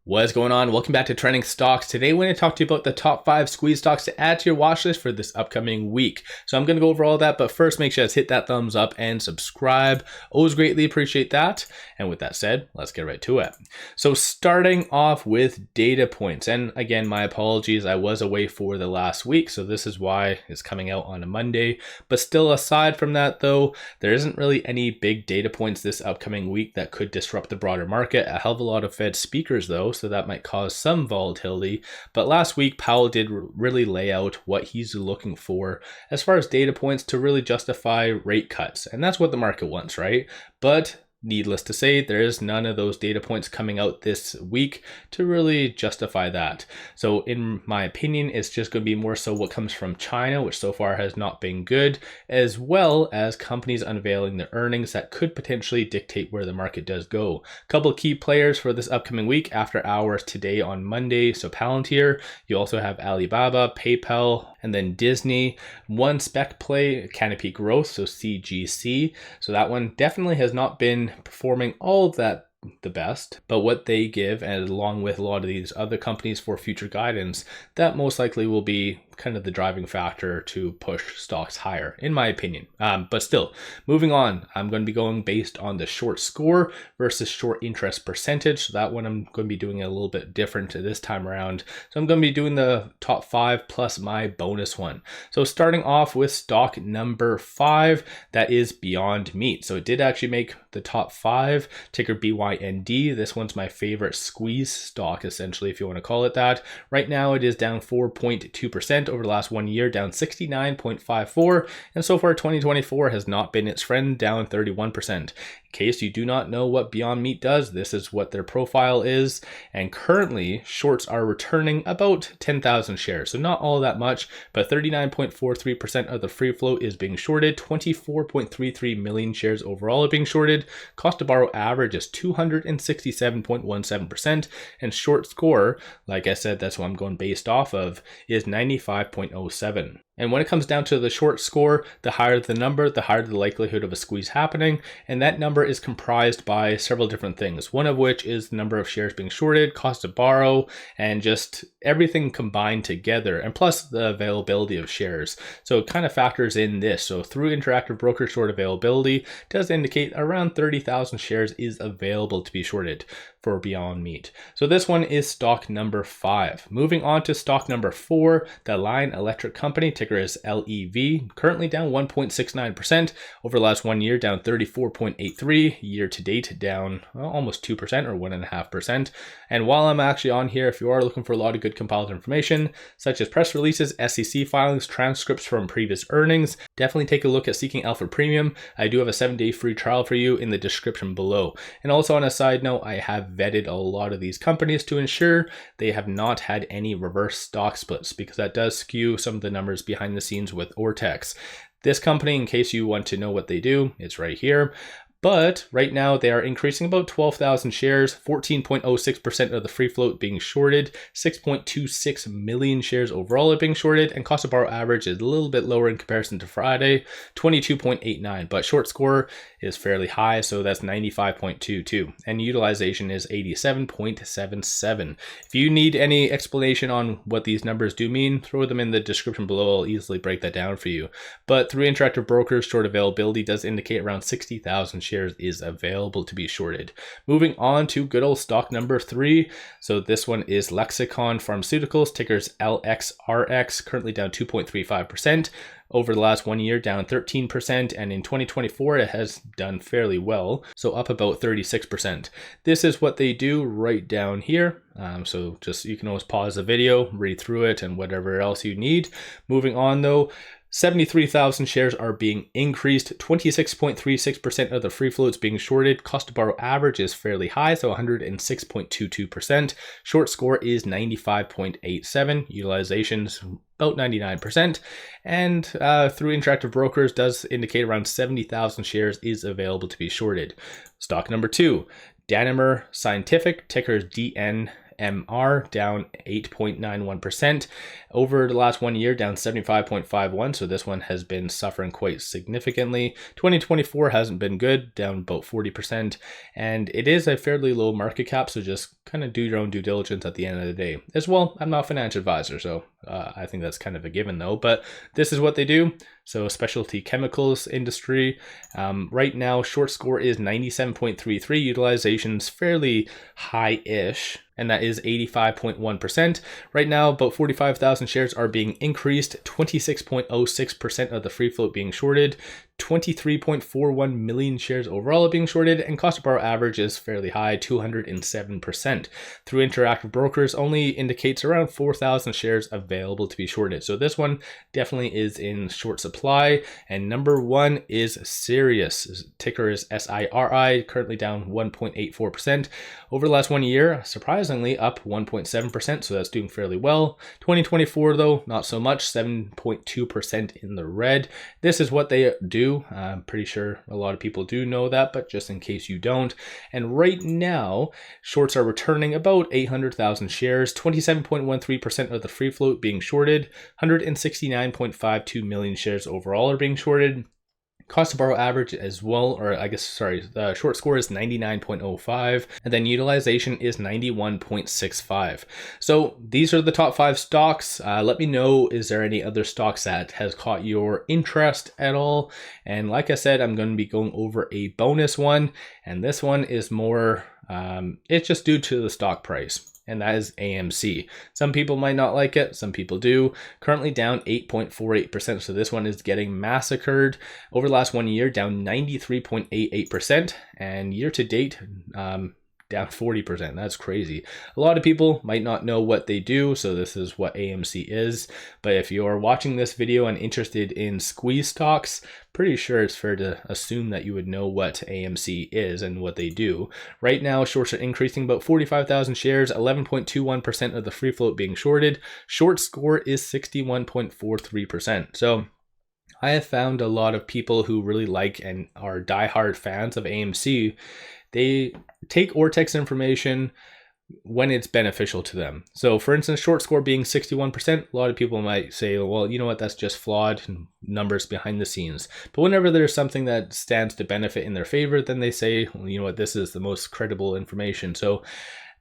What's going on? Welcome back to Trending Stocks. Today we're going to talk to you about the top 5 squeeze stocks to add to your watch list for this upcoming week. So I'm going to go over all that, but first make sure to hit that thumbs up and subscribe. Always greatly appreciate that. And with that said, let's get right to it. So starting off with data points, and again, my apologies, I was away for the last week, so this is why it's coming out on a Monday. But still, aside from that though, there isn't really any big data points this upcoming week that could disrupt the broader market. A hell of a lot of Fed speakers though, so that might cause some volatility. But last week, Powell did really lay out what he's looking for as far as data points to really justify rate cuts. And that's what the market wants, right? But needless to say, there is none of those data points coming out this week to really justify that. So in my opinion, it's just going to be more so what comes from China, which so far has not been good, as well as companies unveiling their earnings that could potentially dictate where the market does go. A couple of key players for this upcoming week after hours today on Monday. So Palantir, you also have Alibaba, PayPal, and then Disney. One spec play, Canopy Growth, so CGC. So that one definitely has not been performing all that the best, but what they give, and along with a lot of these other companies for future guidance, that most likely will be kind of the driving factor to push stocks higher, in my opinion. But still, moving on, I'm going to be going based on the short score versus short interest percentage. So that one I'm going to be doing a little bit different this time around. So I'm going to be doing the top 5 plus my bonus one. So starting off with stock number 5, that is Beyond Meat. So it did actually make the top 5, ticker BYND. This one's my favorite squeeze stock, essentially, if you want to call it that. Right now it is down 4.2%. over the last 1 year, down 69.54, and so far 2024 has not been its friend, down 31%. In case you do not know what Beyond Meat does, this is what their profile is, and currently shorts are returning about 10,000 shares, so not all that much, but 39.43% of the free float is being shorted, 24.33 million shares overall are being shorted, cost to borrow average is 267.17%, and short score, like I said, that's what I'm going based off of, is 95.07. And when it comes down to the short score, the higher the number, the higher the likelihood of a squeeze happening. And that number is comprised by several different things, one of which is the number of shares being shorted, cost to borrow, and just everything combined together, and plus the availability of shares. So it kind of factors in this. So through Interactive Broker, short availability does indicate around 30,000 shares is available to be shorted for Beyond Meat. So this one is stock number 5. Moving on to stock number 4, the Lion Electric Company, ticker is LEV, currently down 1.69%. Over the last 1 year, down 34.83. Year to date, down almost 2% or 1.5%. And while I'm actually on here, if you are looking for a lot of good compiled information, such as press releases, SEC filings, transcripts from previous earnings, definitely take a look at Seeking Alpha Premium. I do have a 7-day free trial for you in the description below. And also on a side note, I have vetted a lot of these companies to ensure they have not had any reverse stock splits, because that does skew some of the numbers behind the scenes with Ortex. This company, in case you want to know what they do, it's right here. But right now they are increasing about 12,000 shares, 14.06% of the free float being shorted, 6.26 million shares overall are being shorted, and cost of borrow average is a little bit lower in comparison to Friday, 22.89, but short score is fairly high, so that's 95.22, and utilization is 87.77. If you need any explanation on what these numbers do mean, throw them in the description below. I'll easily break that down for you. But through Interactive Brokers, short availability does indicate around 60,000 shares is available to be shorted. Moving on to good old stock number 3. So this one is Lexicon Pharmaceuticals, tickers LXRX, currently down 2.35%. Over the last 1 year, down 13%, and in 2024, it has done fairly well, so up about 36%. This is what they do right down here. So just, you can always pause the video, read through it, and whatever else you need. Moving on though, 73,000 shares are being increased, 26.36% of the free float is being shorted, cost to borrow average is fairly high, so 106.22%, short score is 95.87, utilization's about 99%, and through Interactive Brokers does indicate around 70,000 shares is available to be shorted. Stock number 2, Danimer Scientific, ticker DNMR. DNMR down 8.91%. Over the last 1 year, down 75.51. So this one has been suffering quite significantly. 2024 hasn't been good, down about 40%. And it is a fairly low market cap, so just kind of do your own due diligence at the end of the day. As well, I'm not a financial advisor, so I think that's kind of a given though, but this is what they do. So specialty chemicals industry, right now short score is 97.33, utilization's fairly high-ish, and that is 85.1%. Right now, about 45,000 shares are being increased, 26.06% of the free float being shorted, 23.41 million shares overall are being shorted, and cost to borrow average is fairly high, 207%. Through interactive brokers only indicates around 4,000 shares available to be shorted. So this one definitely is in short supply. And number one is Sirius. Ticker is SIRI, currently down 1.84%. Over the last 1 year, surprisingly up 1.7%, so that's doing fairly well. 2024 though, not so much, 7.2% in the red. This is what they do. I'm pretty sure a lot of people do know that, but just in case you don't. And right now, shorts are returning about 800,000 shares, 27.13% of the free float being shorted, 169.52 million shares overall are being shorted. Cost to borrow average as well, or I guess, sorry, the short score is 99.05, and then utilization is 91.65. So these are the top 5 stocks. Let me know, is there any other stocks that has caught your interest at all? And like I said, I'm going to be going over a bonus one, and this one is more, it's just due to the stock price. And that is AMC. Some people might not like it, some people do. Currently down 8.48%, so this one is getting massacred. Over the last 1 year, down 93.88%, and year to date, down 40%. That's crazy. A lot of people might not know what they do, so this is what AMC is. But if you're watching this video and interested in squeeze stocks, pretty sure it's fair to assume that you would know what AMC is and what they do. Right now, shorts are increasing about 45,000 shares, 11.21% of the free float being shorted. Short score is 61.43%. So I have found a lot of people who really like and are diehard fans of AMC. They take Ortex information when it's beneficial to them. So for instance, short score being 61%, a lot of people might say, well, you know what, that's just flawed numbers behind the scenes. But whenever there's something that stands to benefit in their favor, then they say, well, you know what, this is the most credible information. So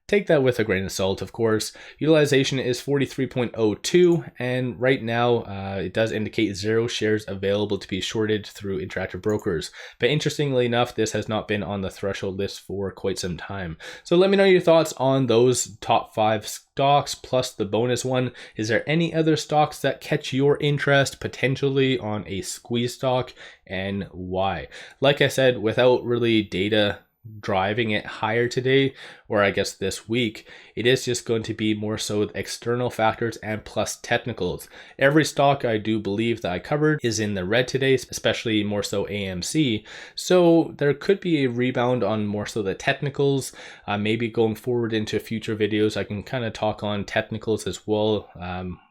take that with a grain of salt, of course. Utilization is 43.02, and right now it does indicate 0 shares available to be shorted through interactive brokers. But interestingly enough, this has not been on the threshold list for quite some time. So let me know your thoughts on those top 5 stocks plus the bonus one. Is there any other stocks that catch your interest potentially on a squeeze stock, and why? Like I said, without really data driving it higher today, or I guess this week, it is just going to be more so external factors and plus technicals. Every stock I do believe that I covered is in the red today, especially more so AMC. So there could be a rebound on more so the technicals. Maybe going forward into future videos, I can kind of talk on technicals as well.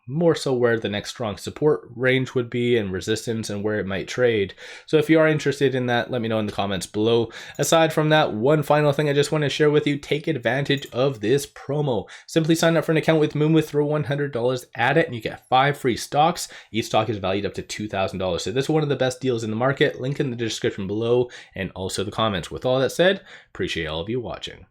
More so where the next strong support range would be and resistance and where it might trade. So if you are interested in that, let me know in the comments below. Aside from that, one final thing I just want to share with you, take advantage of this promo. Simply sign up for an account with MULN, throw $100 at it, and you get 5 free stocks. Each stock is valued up to $2,000. So this is one of the best deals in the market. Link in the description below and also the comments. With all that said, appreciate all of you watching.